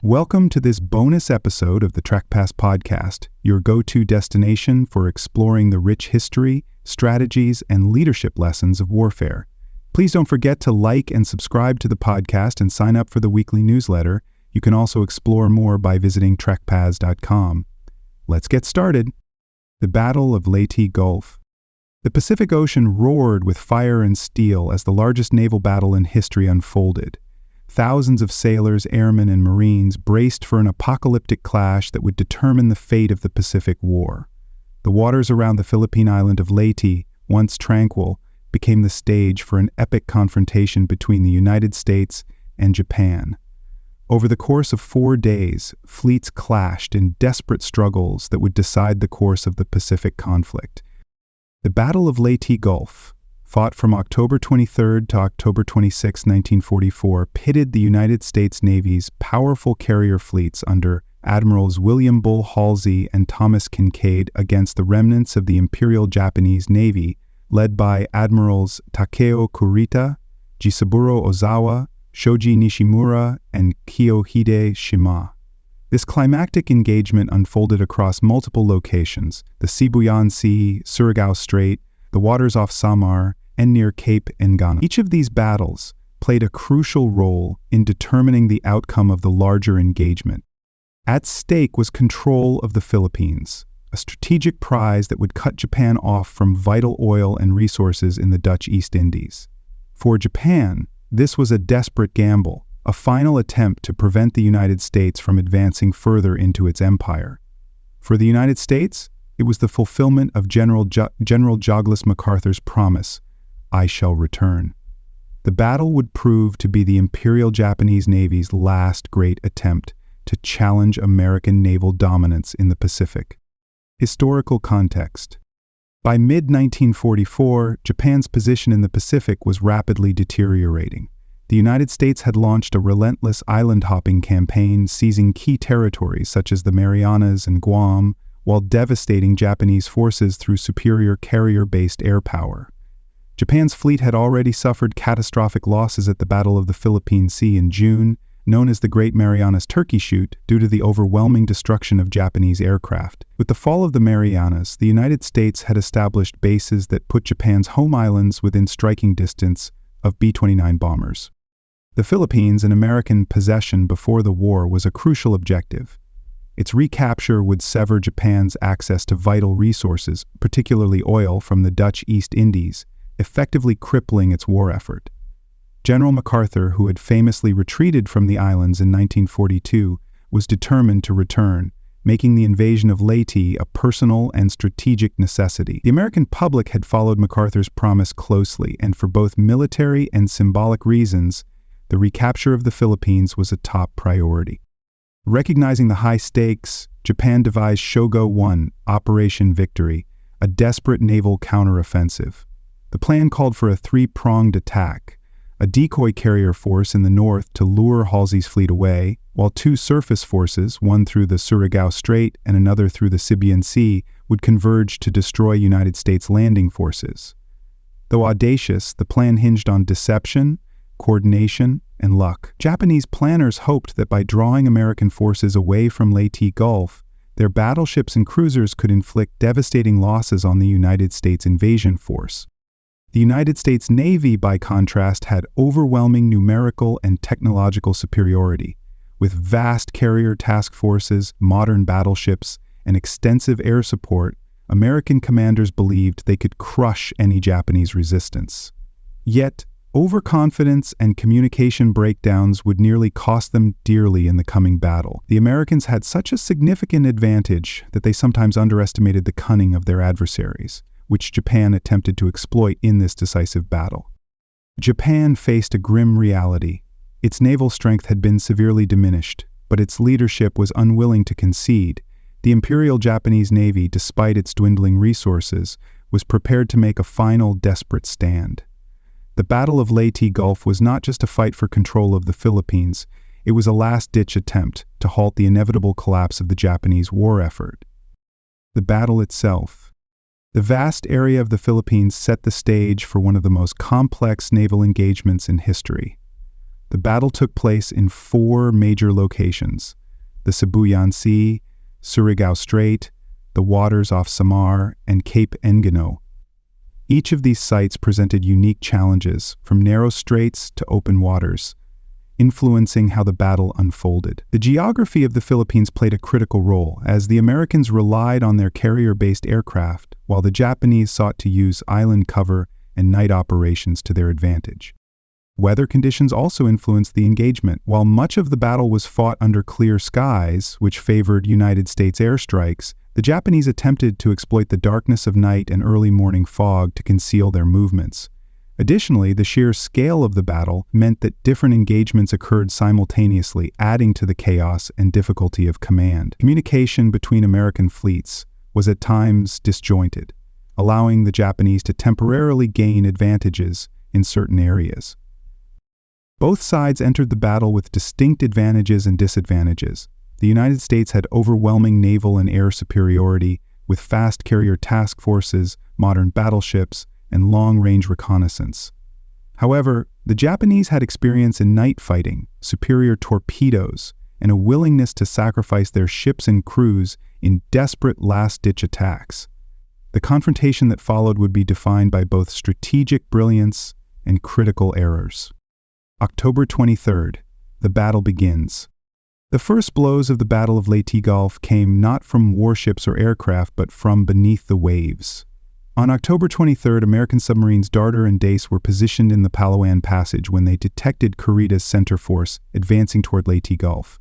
Welcome to this bonus episode of the TrekPass podcast, your go-to destination for exploring the rich history, strategies, and leadership lessons of warfare. Please don't forget to like and subscribe to the podcast and sign up for the weekly newsletter. You can also explore more by visiting trekpass.com. Let's get started. The Battle of Leyte Gulf. The Pacific Ocean roared with fire and steel as the largest naval battle in history unfolded. Thousands of sailors, airmen, and Marines braced for an apocalyptic clash that would determine the fate of the Pacific War. The waters around the Philippine island of Leyte, once tranquil, became the stage for an epic confrontation between the United States and Japan. Over the course of 4 days, fleets clashed in desperate struggles that would decide the course of the Pacific conflict. The Battle of Leyte Gulf, fought from October 23 to October 26, 1944, pitted the United States Navy's powerful carrier fleets under Admirals William Bull Halsey and Thomas Kinkaid against the remnants of the Imperial Japanese Navy, led by Admirals Takeo Kurita, Jisaburo Ozawa, Shoji Nishimura, and Kiyohide Shima. This climactic engagement unfolded across multiple locations: the Sibuyan Sea, Surigao Strait, the waters off Samar, and near Cape Engano. Each of these battles played a crucial role in determining the outcome of the larger engagement. At stake was control of the Philippines, a strategic prize that would cut Japan off from vital oil and resources in the Dutch East Indies. For Japan, this was a desperate gamble, a final attempt to prevent the United States from advancing further into its empire. For the United States, it was the fulfillment of General Douglas MacArthur's promise, "I shall return." The battle would prove to be the Imperial Japanese Navy's last great attempt to challenge American naval dominance in the Pacific. Historical context. By mid-1944, Japan's position in the Pacific was rapidly deteriorating. The United States had launched a relentless island-hopping campaign, seizing key territories such as the Marianas and Guam, while devastating Japanese forces through superior carrier-based air power. Japan's fleet had already suffered catastrophic losses at the Battle of the Philippine Sea in June, known as the Great Marianas Turkey Shoot, due to the overwhelming destruction of Japanese aircraft. With the fall of the Marianas, the United States had established bases that put Japan's home islands within striking distance of B-29 bombers. The Philippines, an American possession before the war, was a crucial objective. Its recapture would sever Japan's access to vital resources, particularly oil from the Dutch East Indies, effectively crippling its war effort. General MacArthur, who had famously retreated from the islands in 1942, was determined to return, making the invasion of Leyte a personal and strategic necessity. The American public had followed MacArthur's promise closely, and for both military and symbolic reasons, the recapture of the Philippines was a top priority. Recognizing the high stakes, Japan devised Shogo 1, Operation Victory, a desperate naval counteroffensive. The plan called for a three-pronged attack: a decoy carrier force in the north to lure Halsey's fleet away, while 2 surface forces, one through the Surigao Strait and another through the Sibuyan Sea, would converge to destroy United States landing forces. Though audacious, the plan hinged on deception, coordination, and luck. Japanese planners hoped that by drawing American forces away from Leyte Gulf, their battleships and cruisers could inflict devastating losses on the United States invasion force. The United States Navy, by contrast, had overwhelming numerical and technological superiority. With vast carrier task forces, modern battleships, and extensive air support, American commanders believed they could crush any Japanese resistance. Yet, overconfidence and communication breakdowns would nearly cost them dearly in the coming battle. The Americans had such a significant advantage that they sometimes underestimated the cunning of their adversaries, which Japan attempted to exploit in this decisive battle. Japan faced a grim reality. Its naval strength had been severely diminished, but its leadership was unwilling to concede. The Imperial Japanese Navy, despite its dwindling resources, was prepared to make a final desperate stand. The Battle of Leyte Gulf was not just a fight for control of the Philippines, it was a last-ditch attempt to halt the inevitable collapse of the Japanese war effort. The battle itself. The vast area of the Philippines set the stage for one of the most complex naval engagements in history. The battle took place in 4 major locations: the Sibuyan Sea, Surigao Strait, the waters off Samar, and Cape Engano. Each of these sites presented unique challenges, from narrow straits to open waters, influencing how the battle unfolded. The geography of the Philippines played a critical role, as the Americans relied on their carrier-based aircraft, while the Japanese sought to use island cover and night operations to their advantage. Weather conditions also influenced the engagement. While much of the battle was fought under clear skies, which favored United States airstrikes, the Japanese attempted to exploit the darkness of night and early morning fog to conceal their movements. Additionally, the sheer scale of the battle meant that different engagements occurred simultaneously, adding to the chaos and difficulty of command. Communication between American fleets was at times disjointed, allowing the Japanese to temporarily gain advantages in certain areas. Both sides entered the battle with distinct advantages and disadvantages. The United States had overwhelming naval and air superiority, with fast carrier task forces, modern battleships, and long-range reconnaissance. However, the Japanese had experience in night fighting, superior torpedoes, and a willingness to sacrifice their ships and crews in desperate last-ditch attacks. The confrontation that followed would be defined by both strategic brilliance and critical errors. October 23rd, the battle begins. The first blows of the Battle of Leyte Gulf came not from warships or aircraft, but from beneath the waves. On October 23rd, American submarines Darter and Dace were positioned in the Palawan Passage when they detected Kurita's center force advancing toward Leyte Gulf.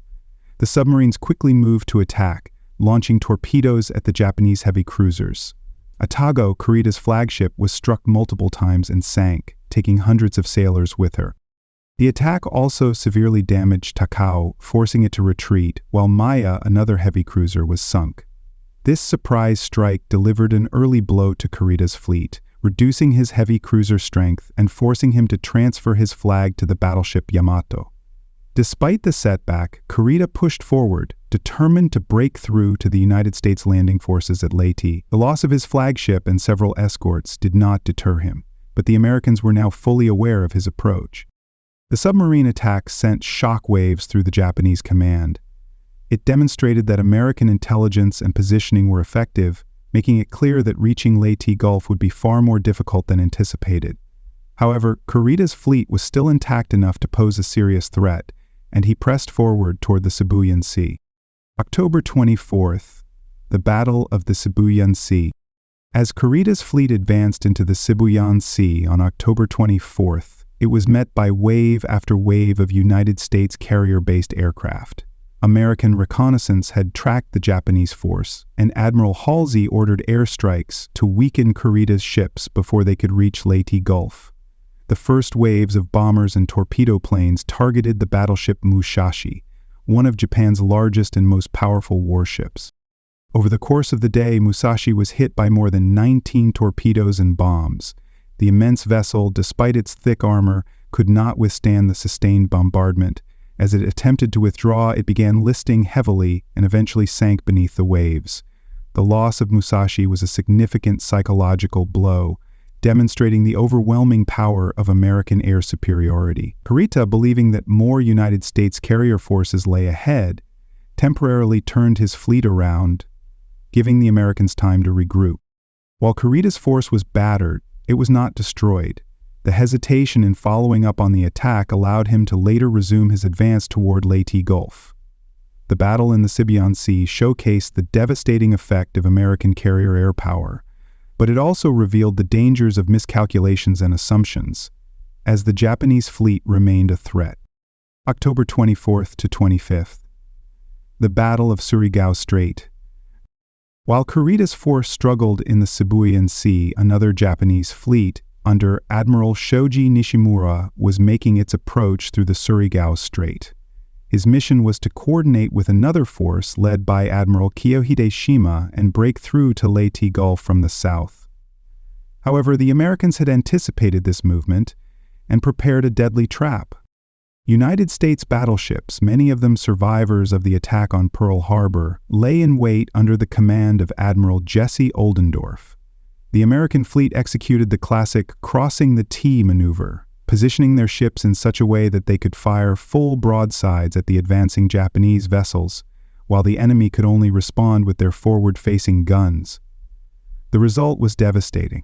The submarines quickly moved to attack, launching torpedoes at the Japanese heavy cruisers. Atago, Kurita's flagship, was struck multiple times and sank, taking hundreds of sailors with her. The attack also severely damaged Takao, forcing it to retreat, while Maya, another heavy cruiser, was sunk. This surprise strike delivered an early blow to Kurita's fleet, reducing his heavy cruiser strength and forcing him to transfer his flag to the battleship Yamato. Despite the setback, Kurita pushed forward, determined to break through to the United States landing forces at Leyte. The loss of his flagship and several escorts did not deter him, but the Americans were now fully aware of his approach. The submarine attack sent shock waves through the Japanese command. It demonstrated that American intelligence and positioning were effective, making it clear that reaching Leyte Gulf would be far more difficult than anticipated. However, Kurita's fleet was still intact enough to pose a serious threat, and he pressed forward toward the Sibuyan Sea. October 24th, the Battle of the Sibuyan Sea. As Kurita's fleet advanced into the Sibuyan Sea on October 24th, it was met by wave after wave of United States carrier-based aircraft. American reconnaissance had tracked the Japanese force, and Admiral Halsey ordered airstrikes to weaken Kurita's ships before they could reach Leyte Gulf. The first waves of bombers and torpedo planes targeted the battleship Musashi, one of Japan's largest and most powerful warships. Over the course of the day, Musashi was hit by more than 19 torpedoes and bombs. The immense vessel, despite its thick armor, could not withstand the sustained bombardment. As it attempted to withdraw, it began listing heavily and eventually sank beneath the waves. The loss of Musashi was a significant psychological blow, demonstrating the overwhelming power of American air superiority. Kurita, believing that more United States carrier forces lay ahead, temporarily turned his fleet around, giving the Americans time to regroup. While Kurita's force was battered, it was not destroyed. The hesitation in following up on the attack allowed him to later resume his advance toward Leyte Gulf. The battle in the Sibuyan Sea showcased the devastating effect of American carrier air power, but it also revealed the dangers of miscalculations and assumptions, as the Japanese fleet remained a threat. October 24th to 25th. The Battle of Surigao Strait. While Kurita's force struggled in the Sibuyan Sea, another Japanese fleet, under Admiral Shoji Nishimura, was making its approach through the Surigao Strait. His mission was to coordinate with another force led by Admiral Kiyohide Shima and break through to Leyte Gulf from the south. However, the Americans had anticipated this movement and prepared a deadly trap. United States battleships, many of them survivors of the attack on Pearl Harbor, lay in wait under the command of Admiral Jesse Oldendorf. The American fleet executed the classic crossing the T maneuver, positioning their ships in such a way that they could fire full broadsides at the advancing Japanese vessels, while the enemy could only respond with their forward-facing guns. The result was devastating.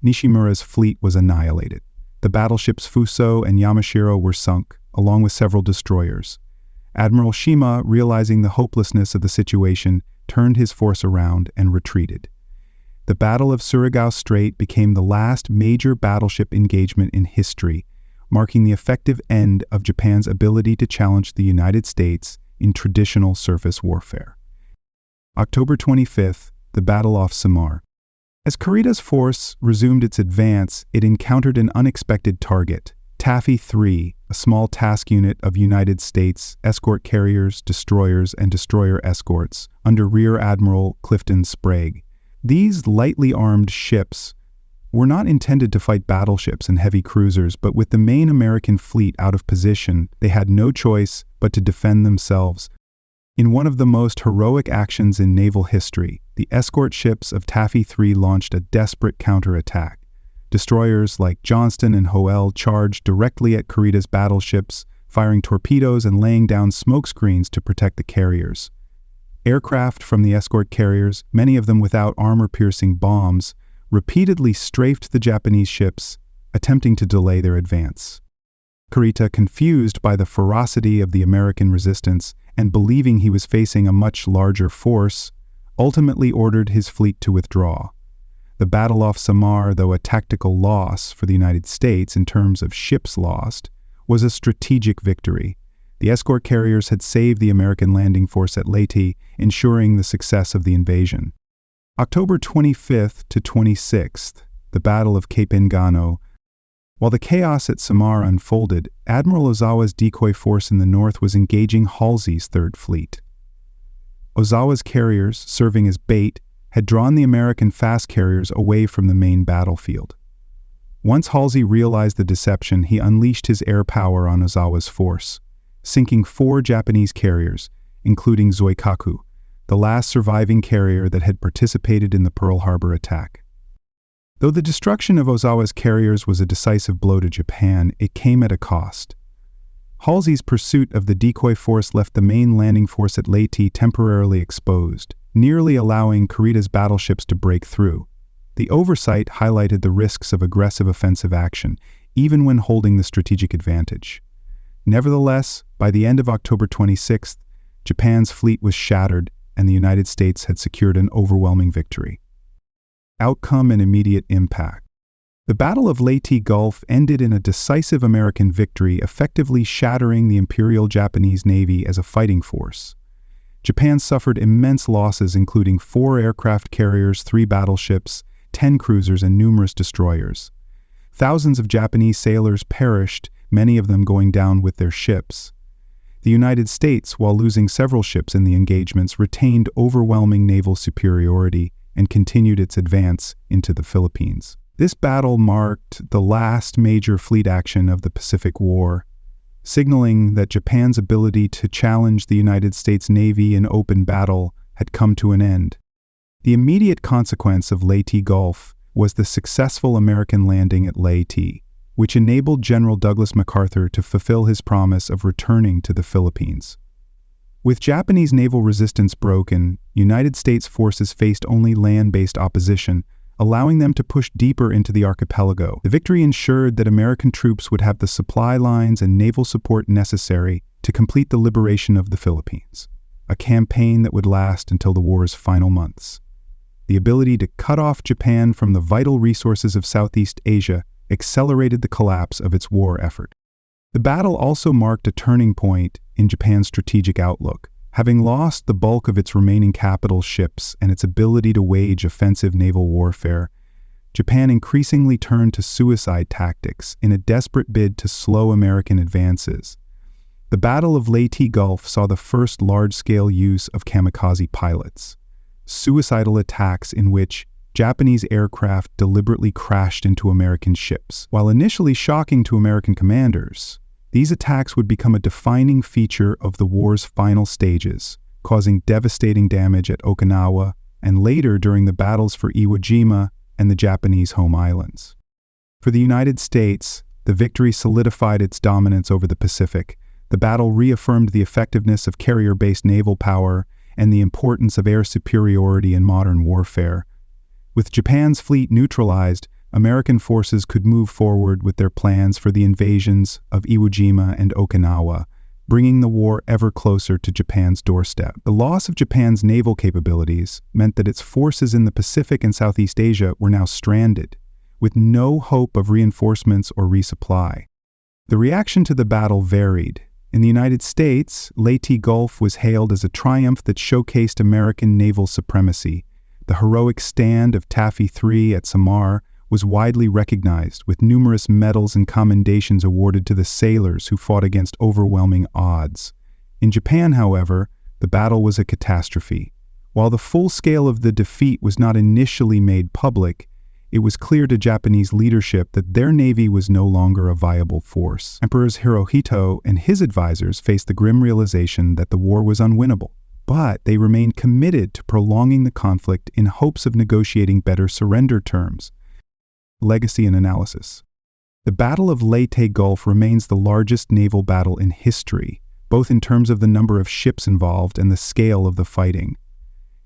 Nishimura's fleet was annihilated. The battleships Fuso and Yamashiro were sunk, along with several destroyers. Admiral Shima, realizing the hopelessness of the situation, turned his force around and retreated. The Battle of Surigao Strait became the last major battleship engagement in history, marking the effective end of Japan's ability to challenge the United States in traditional surface warfare. October 25th, the Battle off Samar. As Kurita's force resumed its advance, it encountered an unexpected target, Taffy 3, a small task unit of United States escort carriers, destroyers, and destroyer escorts, under Rear Admiral Clifton Sprague. These lightly armed ships were not intended to fight battleships and heavy cruisers, but with the main American fleet out of position, they had no choice but to defend themselves. In one of the most heroic actions in naval history, the escort ships of Taffy 3 launched a desperate counterattack. Destroyers like Johnston and Hoel charged directly at Kurita's battleships, firing torpedoes and laying down smoke screens to protect the carriers. Aircraft from the escort carriers, many of them without armor-piercing bombs, repeatedly strafed the Japanese ships, attempting to delay their advance. Kurita, confused by the ferocity of the American resistance and believing he was facing a much larger force, ultimately ordered his fleet to withdraw. The battle off Samar, though a tactical loss for the United States in terms of ships lost, was a strategic victory. The escort carriers had saved the American landing force at Leyte, ensuring the success of the invasion. October 25th to 26th, the Battle of Cape Engano. While the chaos at Samar unfolded, Admiral Ozawa's decoy force in the north was engaging Halsey's Third Fleet. Ozawa's carriers, serving as bait, had drawn the American fast carriers away from the main battlefield. Once Halsey realized the deception, he unleashed his air power on Ozawa's force, sinking 4 Japanese carriers, including Zoikaku, the last surviving carrier that had participated in the Pearl Harbor attack. Though the destruction of Ozawa's carriers was a decisive blow to Japan, it came at a cost. Halsey's pursuit of the decoy force left the main landing force at Leyte temporarily exposed, nearly allowing Kurita's battleships to break through. The oversight highlighted the risks of aggressive offensive action, even when holding the strategic advantage. Nevertheless, by the end of October 26th, Japan's fleet was shattered and the United States had secured an overwhelming victory. Outcome and immediate impact. The Battle of Leyte Gulf ended in a decisive American victory, effectively shattering the Imperial Japanese Navy as a fighting force. Japan suffered immense losses, including 4 aircraft carriers, 3 battleships, 10 cruisers, and numerous destroyers. Thousands of Japanese sailors perished, many of them going down with their ships. The United States, while losing several ships in the engagements, retained overwhelming naval superiority and continued its advance into the Philippines. This battle marked the last major fleet action of the Pacific War, signaling that Japan's ability to challenge the United States Navy in open battle had come to an end. The immediate consequence of Leyte Gulf was the successful American landing at Leyte, which enabled General Douglas MacArthur to fulfill his promise of returning to the Philippines. With Japanese naval resistance broken, United States forces faced only land-based opposition, allowing them to push deeper into the archipelago. The victory ensured that American troops would have the supply lines and naval support necessary to complete the liberation of the Philippines, a campaign that would last until the war's final months. The ability to cut off Japan from the vital resources of Southeast Asia accelerated the collapse of its war effort. The battle also marked a turning point in Japan's strategic outlook. Having lost the bulk of its remaining capital ships and its ability to wage offensive naval warfare, Japan increasingly turned to suicide tactics in a desperate bid to slow American advances. The Battle of Leyte Gulf saw the first large-scale use of kamikaze pilots, suicidal attacks in which Japanese aircraft deliberately crashed into American ships. While initially shocking to American commanders, these attacks would become a defining feature of the war's final stages, causing devastating damage at Okinawa and later during the battles for Iwo Jima and the Japanese home islands. For the United States, The victory solidified its dominance over the Pacific. The battle reaffirmed the effectiveness of carrier-based naval power and the importance of air superiority in modern warfare. With Japan's fleet neutralized, American forces could move forward with their plans for the invasions of Iwo Jima and Okinawa, bringing the war ever closer to Japan's doorstep. The loss of Japan's naval capabilities meant that its forces in the Pacific and Southeast Asia were now stranded, with no hope of reinforcements or resupply. The reaction to the battle varied. In the United States, Leyte Gulf was hailed as a triumph that showcased American naval supremacy. The heroic stand of Taffy III at Samar was widely recognized, with numerous medals and commendations awarded to the sailors who fought against overwhelming odds. In Japan, however, the battle was a catastrophe. While the full scale of the defeat was not initially made public, it was clear to Japanese leadership that their navy was no longer a viable force. Emperors Hirohito and his advisors faced the grim realization that the war was unwinnable, but they remained committed to prolonging the conflict in hopes of negotiating better surrender terms. Legacy and analysis. The Battle of Leyte Gulf remains the largest naval battle in history, both in terms of the number of ships involved and the scale of the fighting.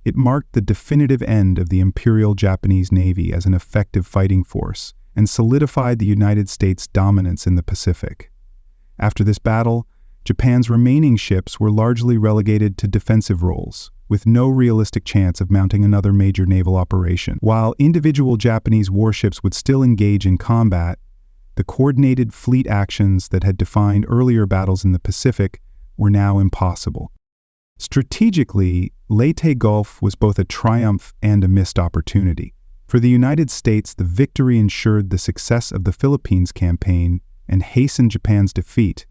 It marked the definitive end of the Imperial Japanese Navy as an effective fighting force and solidified the United States' dominance in the Pacific. After this battle, Japan's remaining ships were largely relegated to defensive roles, with no realistic chance of mounting another major naval operation. While individual Japanese warships would still engage in combat, the coordinated fleet actions that had defined earlier battles in the Pacific were now impossible. Strategically, Leyte Gulf was both a triumph and a missed opportunity. For the United States, the victory ensured the success of the Philippines campaign and hastened Japan's defeat.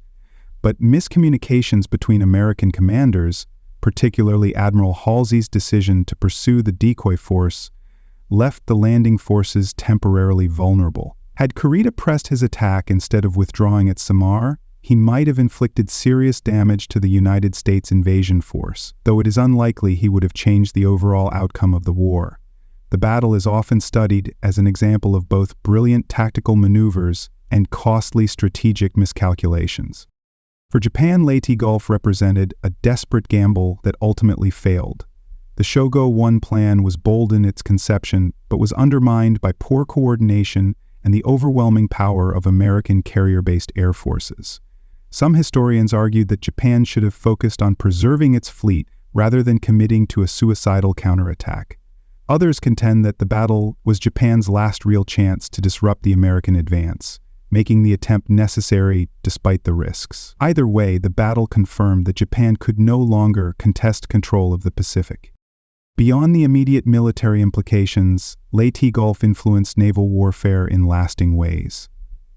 But miscommunications between American commanders, particularly Admiral Halsey's decision to pursue the decoy force, left the landing forces temporarily vulnerable. Had Kurita pressed his attack instead of withdrawing at Samar, he might have inflicted serious damage to the United States invasion force, though it is unlikely he would have changed the overall outcome of the war. The battle is often studied as an example of both brilliant tactical maneuvers and costly strategic miscalculations. For Japan, Leyte Gulf represented a desperate gamble that ultimately failed. The Shogo I plan was bold in its conception, but was undermined by poor coordination and the overwhelming power of American carrier-based air forces. Some historians argued that Japan should have focused on preserving its fleet rather than committing to a suicidal counterattack. Others contend that the battle was Japan's last real chance to disrupt the American advance, making the attempt necessary despite the risks. Either way, the battle confirmed that Japan could no longer contest control of the Pacific. Beyond the immediate military implications, Leyte Gulf influenced naval warfare in lasting ways.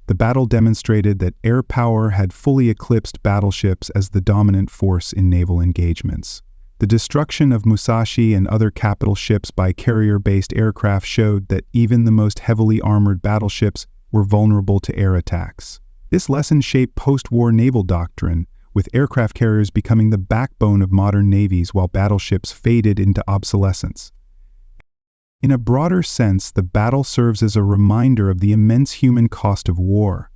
The battle demonstrated that air power had fully eclipsed battleships as the dominant force in naval engagements. The destruction of Musashi and other capital ships by carrier-based aircraft showed that even the most heavily armored battleships were vulnerable to air attacks. This lesson shaped post-war naval doctrine, with aircraft carriers becoming the backbone of modern navies while battleships faded into obsolescence. In a broader sense, the battle serves as a reminder of the immense human cost of war.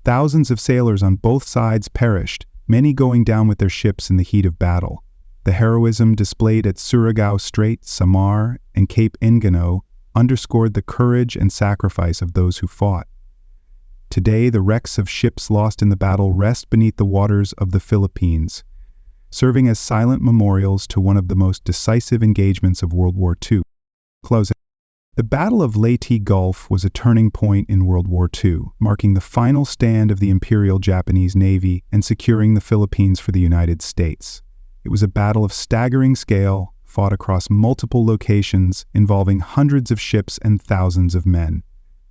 Thousands of sailors on both sides perished, many going down with their ships in the heat of battle. The heroism displayed at Surigao Strait, Samar, and Cape Engano underscored the courage and sacrifice of those who fought. Today, the wrecks of ships lost in the battle rest beneath the waters of the Philippines, serving as silent memorials to one of the most decisive engagements of World War II. Closing. The Battle of Leyte Gulf was a turning point in World War II, marking the final stand of the Imperial Japanese Navy and securing the Philippines for the United States. It was a battle of staggering scale, fought across multiple locations, involving hundreds of ships and thousands of men.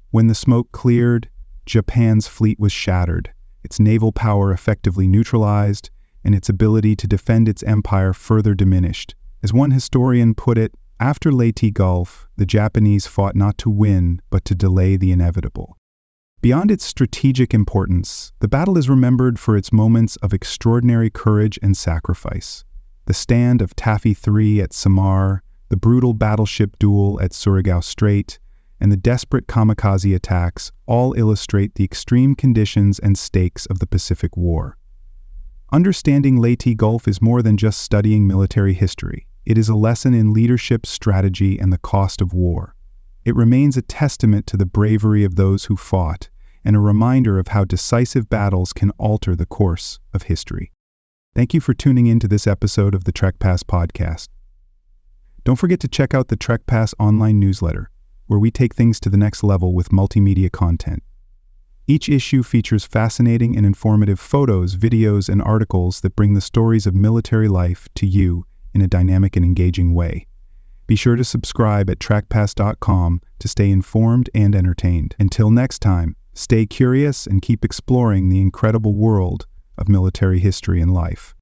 When the smoke cleared, Japan's fleet was shattered, its naval power effectively neutralized, and its ability to defend its empire further diminished. As one historian put it, after Leyte Gulf, the Japanese fought not to win, but to delay the inevitable. Beyond its strategic importance, the battle is remembered for its moments of extraordinary courage and sacrifice. The stand of Taffy III at Samar, the brutal battleship duel at Surigao Strait, and the desperate kamikaze attacks all illustrate the extreme conditions and stakes of the Pacific War. Understanding Leyte Gulf is more than just studying military history. It is a lesson in leadership, strategy, and the cost of war. It remains a testament to the bravery of those who fought, and a reminder of how decisive battles can alter the course of history. Thank you for tuning in to this episode of the Trek Pass podcast. Don't forget to check out the Trek Pass online newsletter, where we take things to the next level with multimedia content. Each issue features fascinating and informative photos, videos, and articles that bring the stories of military life to you in a dynamic and engaging way. Be sure to subscribe at trekpass.com to stay informed and entertained. Until next time, stay curious and keep exploring the incredible world of military history and life.